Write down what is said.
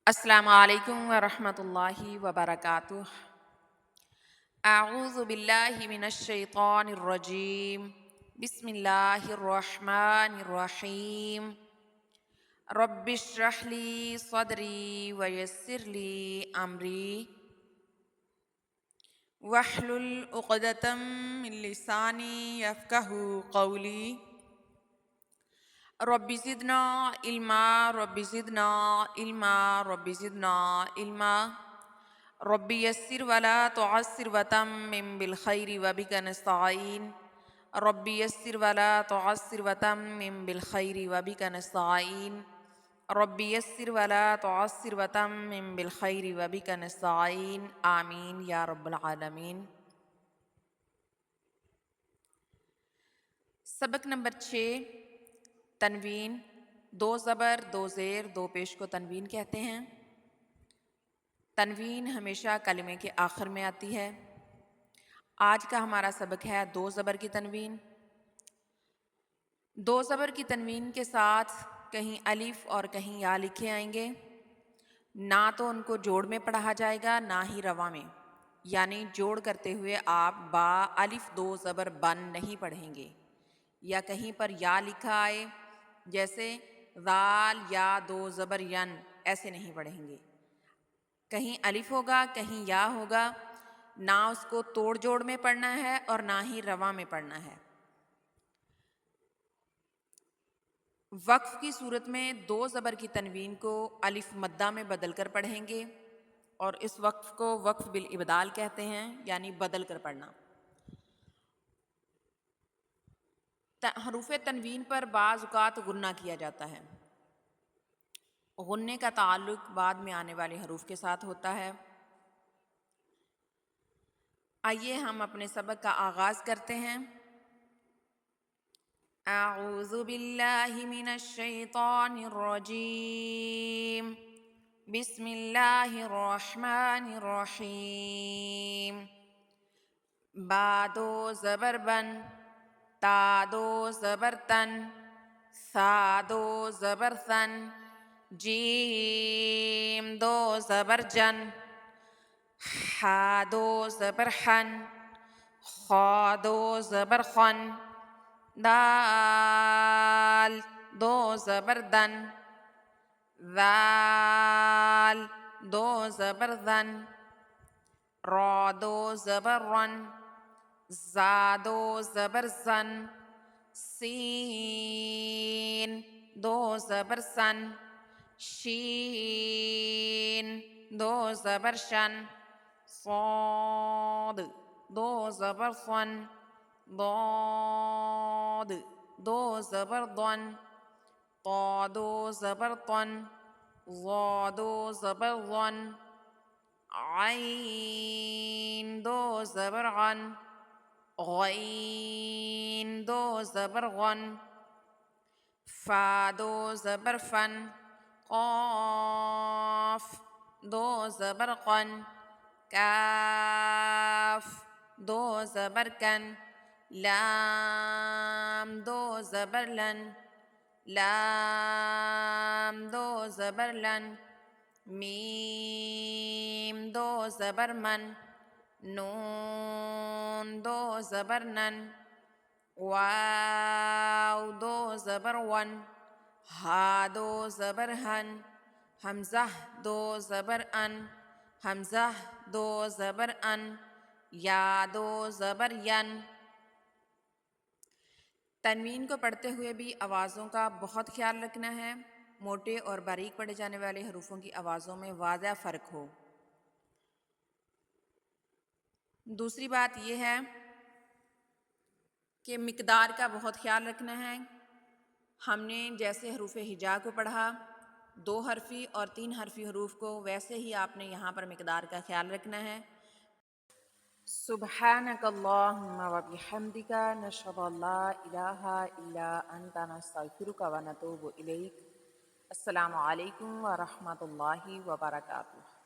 السلام علیکم ورحمۃ اللہ وبرکاتہ۔ اعوذ باللہ من الشیطان الرجیم، بسم اللہ الرحمن الرحیم۔ رب اشرح لی صدری ویسر لی امری واحلل عقدۃ من لسانی یفقہوا قولی۔ رب زدنا علما رب زدنا علما رب زدنا علما۔ رب یسر ولا تعسر وتمم بالخیر وبک نستعین۔ رب یسر ولا تعسر وتمم بالخیر وبک نستعین۔ رب یسر ولا تعسر وتمم بالخیر وبک نستعین، آمین یا رب العالمین۔ سبق نمبر 6، تنوین، 2 زبر 2 زیر 2 پیش کو تنوین کہتے ہیں۔ تنوین ہمیشہ کلمے کے آخر میں آتی ہے۔ آج کا ہمارا سبق ہے 2 زبر کی تنوین۔ 2 زبر کی تنوین کے ساتھ کہیں الف اور کہیں یا لکھے آئیں گے، نہ تو ان کو جوڑ میں پڑھا جائے گا نہ ہی رواں میں، یعنی جوڑ کرتے ہوئے آپ با الف 2 زبر بن نہیں پڑھیں گے، یا کہیں پر یا لکھا آئے جیسے ذال یا 2 زبر ین، ایسے نہیں پڑھیں گے۔ کہیں الف ہوگا کہیں یا ہوگا، نہ اس کو توڑ جوڑ میں پڑھنا ہے اور نہ ہی رواں میں پڑھنا ہے۔ وقف کی صورت میں 2 زبر کی تنوین کو الف مدہ میں بدل کر پڑھیں گے، اور اس وقف کو وقف بالابدال کہتے ہیں، یعنی بدل کر پڑھنا۔ حروف تنوین پر بعض اوقات غنہ کیا جاتا ہے۔ غنے کا تعلق بعد میں آنے والے حروف کے ساتھ ہوتا ہے۔ آئیے ہم اپنے سبق کا آغاز کرتے ہیں۔ اعوذ باللہ من الشیطان الرجیم، بسم اللہ الرحمن الرحیم۔ با 2 زبر بن، تا 2 زبر تن، ثا 2 زبر ثن، جیم 2 زبر جن، حا 2 زبر حن، خا 2 زبر خن، دال 2 زبر دن، ذال 2 زبر ذن، را 2 زبر رن، زا 2 زبر زن، سین 2 زبر سن، شین 2 زبر شن، صاد 2 زبر صن، ضاد 2 زبر ضن، طا 2 زبر طن، ظا 2 زبر ظن، عین 2 زبر عن، غین 2 زبر غن، فا 2 زبر فن، قاف 2 زبر قن، کاف 2 زبر کن، لام 2 زبر لن، لام 2 زبر لن، میم 2 زبر من، نون 2 زبر نن، واو 2 زبر ون، ہا 2 زبر ہن، حمزہ 2 زبر ان، حمزہ 2 زبر ان، یا 2 زبر ین۔ تنوین کو پڑھتے ہوئے بھی آوازوں کا بہت خیال رکھنا ہے، موٹے اور باریک پڑھے جانے والے حروفوں کی آوازوں میں واضح فرق ہو۔ دوسری بات یہ ہے کہ مقدار کا بہت خیال رکھنا ہے۔ ہم نے جیسے حروف ہجا کو پڑھا 2 حرفی اور 3 حرفی حروف کو، ویسے ہی آپ نے یہاں پر مقدار کا خیال رکھنا ہے۔ سبحانک اللہم وبحمدک، نشہد ان لا الہ الا انت، نستغفرک ونتوب الیک۔ السلام علیکم ورحمۃ اللہ وبرکاتہ۔